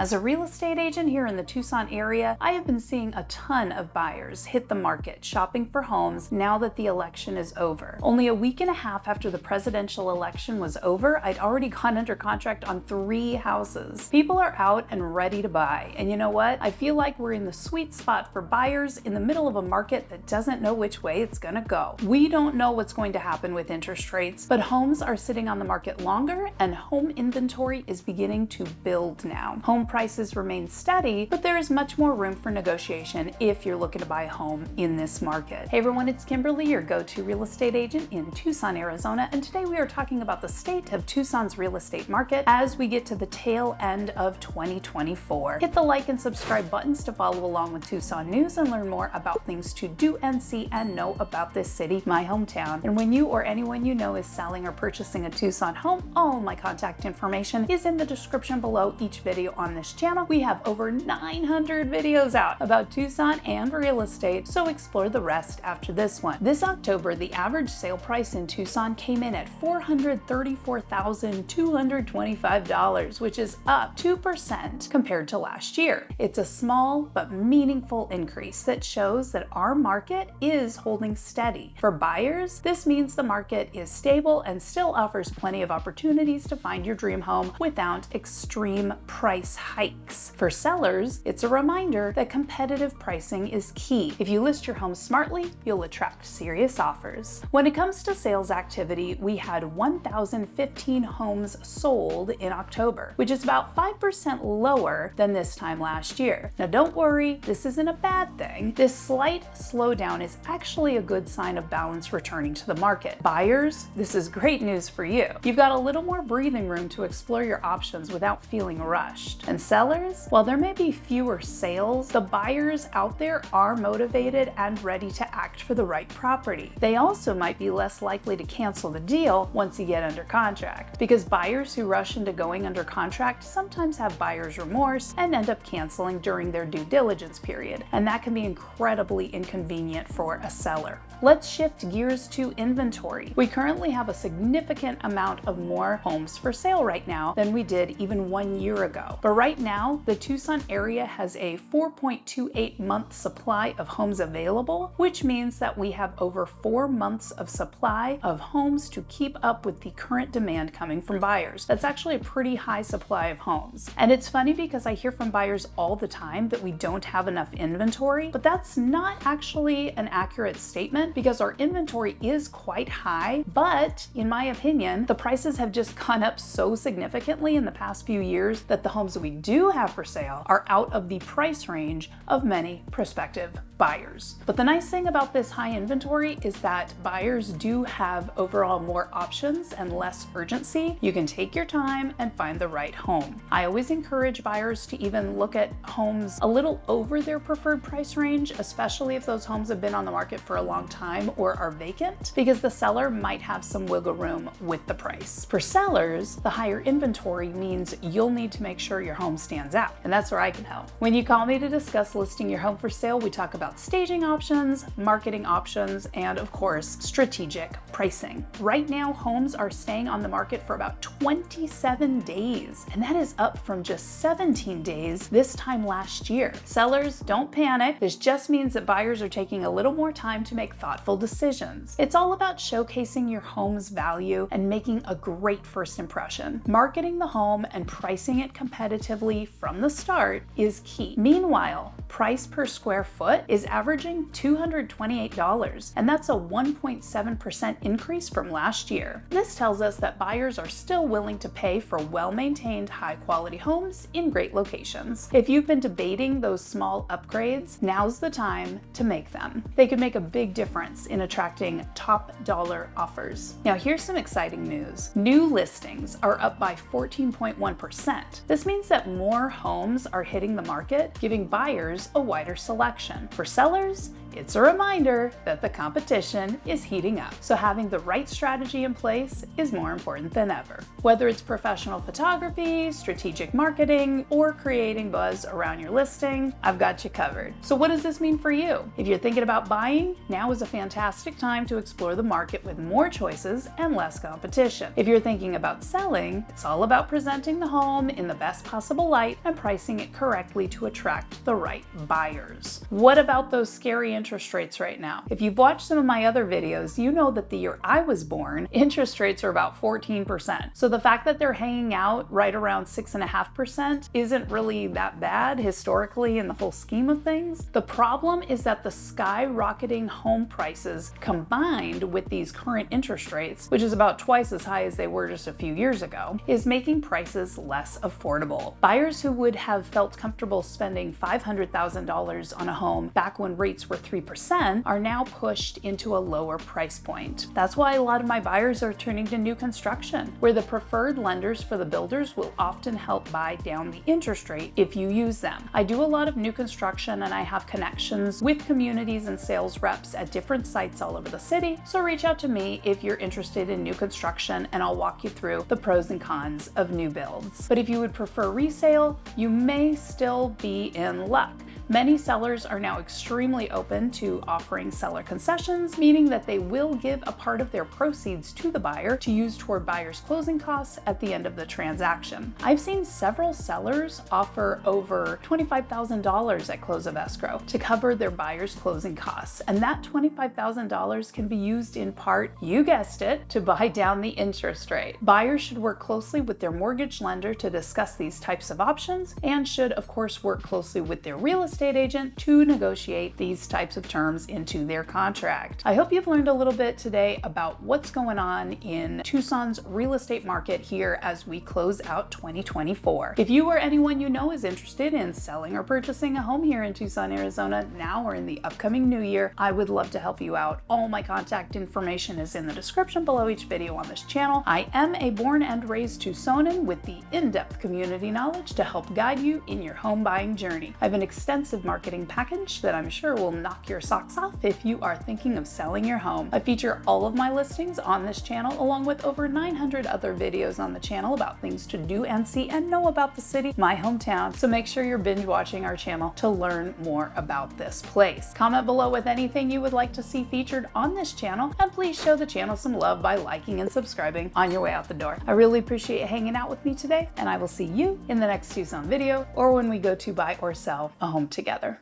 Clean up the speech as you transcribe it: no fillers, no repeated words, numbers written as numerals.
As a real estate agent here in the Tucson area, I have been seeing a ton of buyers hit the market shopping for homes now that the election is over. Only a week and a half after the presidential election was over, I'd already gone under contract on 3 houses. People are out and ready to buy, and you know what? I feel like we're in the sweet spot for buyers in the middle of a market that doesn't know which way it's gonna go. We don't know what's going to happen with interest rates, but homes are sitting on the market longer and home inventory is beginning to build now. Home prices remain steady, but there is much more room for negotiation if you're looking to buy a home in this market. Hey everyone, it's Kimberly, your go-to real estate agent in Tucson, Arizona, and today we are talking about the state of Tucson's real estate market as we get to the tail end of 2024. Hit the like and subscribe buttons to follow along with Tucson news and learn more about things to do and see and know about this city, my hometown. And when you or anyone you know is selling or purchasing a Tucson home, all my contact information is in the description below each video on this channel. We have over 900 videos out about Tucson and real estate, so explore the rest after this one. This October, the average sale price in Tucson came in at $434,225, which is up 2% compared to last year. It's a small but meaningful increase that shows that our market is holding steady. For buyers, this means the market is stable and still offers plenty of opportunities to find your dream home without extreme price hikes. For sellers, it's a reminder that competitive pricing is key. If you list your home smartly, you'll attract serious offers. When it comes to sales activity, we had 1,015 homes sold in October, which is about 5% lower than this time last year. Now don't worry, this isn't a bad thing. This slight slowdown is actually a good sign of balance returning to the market. Buyers, this is great news for you. You've got a little more breathing room to explore your options without feeling rushed. And sellers, while there may be fewer sales, the buyers out there are motivated and ready to act for the right property. They also might be less likely to cancel the deal once you get under contract, because buyers who rush into going under contract sometimes have buyer's remorse and end up canceling during their due diligence period, and that can be incredibly inconvenient for a seller. Let's shift gears to inventory. We currently have a significant amount of more homes for sale right now than we did even 1 year ago. But right now, the Tucson area has a 4.28 month supply of homes available, which means that we have over 4 months of supply of homes to keep up with the current demand coming from buyers. That's actually a pretty high supply of homes. And it's funny because I hear from buyers all the time that we don't have enough inventory, but that's not actually an accurate statement because our inventory is quite high, but in my opinion, the prices have just gone up so significantly in the past few years that the homes that we do have for sale are out of the price range of many prospective buyers. But the nice thing about this high inventory is that buyers do have overall more options and less urgency. You can take your time and find the right home. I always encourage buyers to even look at homes a little over their preferred price range, especially if those homes have been on the market for a long time or are vacant, because the seller might have some wiggle room with the price. For sellers, the higher inventory means you'll need to make sure your home stands out, and that's where I can help. When you call me to discuss listing your home for sale, we talk about staging options, marketing options, and of course, strategic pricing. Right now, homes are staying on the market for about 27 days, and that is up from just 17 days this time last year. Sellers, don't panic. This just means that buyers are taking a little more time to make thoughtful decisions. It's all about showcasing your home's value and making a great first impression. Marketing the home and pricing it competitively from the start is key. Meanwhile, price per square foot is averaging $228, and that's a 1.7% increase from last year. This tells us that buyers are still willing to pay for well-maintained, high-quality homes in great locations. If you've been debating those small upgrades, now's the time to make them. They could make a big difference in attracting top dollar offers. Now here's some exciting news. New listings are up by 14.1%. This means that more homes are hitting the market, giving buyers a wider selection. For sellers, it's a reminder that the competition is heating up. So having the right strategy in place is more important than ever. Whether it's professional photography, strategic marketing, or creating buzz around your listing, I've got you covered. So what does this mean for you? If you're thinking about buying, now is a fantastic time to explore the market with more choices and less competition. If you're thinking about selling, it's all about presenting the home in the best possible light and pricing it correctly to attract the right buyers. What about those scary interest rates right now? If you've watched some of my other videos, you know that the year I was born, interest rates are about 14%. So the fact that they're hanging out right around 6.5% isn't really that bad historically in the whole scheme of things. The problem is that the skyrocketing home prices combined with these current interest rates, which is about twice as high as they were just a few years ago, is making prices less affordable. Buyers who would have felt comfortable spending $500,000 on a home back when rates were 3% are now pushed into a lower price point. That's why a lot of my buyers are turning to new construction, where the preferred lenders for the builders will often help buy down the interest rate if you use them. I do a lot of new construction and I have connections with communities and sales reps at different sites all over the city, so reach out to me if you're interested in new construction and I'll walk you through the pros and cons of new builds. But if you would prefer resale, you may still be in luck. Many sellers are now extremely open to offering seller concessions, meaning that they will give a part of their proceeds to the buyer to use toward buyer's closing costs at the end of the transaction. I've seen several sellers offer over $25,000 at close of escrow to cover their buyer's closing costs, and that $25,000 can be used in part, you guessed it, to buy down the interest rate. Buyers should work closely with their mortgage lender to discuss these types of options and should, of course, work closely with their real estate agent to negotiate these types of terms into their contract. I hope you've learned a little bit today about what's going on in Tucson's real estate market here as we close out 2024. If you or anyone you know is interested in selling or purchasing a home here in Tucson, Arizona now or in the upcoming new year, I would love to help you out. All my contact information is in the description below each video on this channel. I am a born and raised Tucsonan with the in-depth community knowledge to help guide you in your home buying journey. I have an extensive marketing package that I'm sure will knock your socks off if you are thinking of selling your home. I feature all of my listings on this channel along with over 900 other videos on the channel about things to do and see and know about the city, my hometown, so make sure you're binge watching our channel to learn more about this place. Comment below with anything you would like to see featured on this channel, and please show the channel some love by liking and subscribing on your way out the door. I really appreciate you hanging out with me today, and I will see you in the next Tucson video or when we go to buy or sell a home together.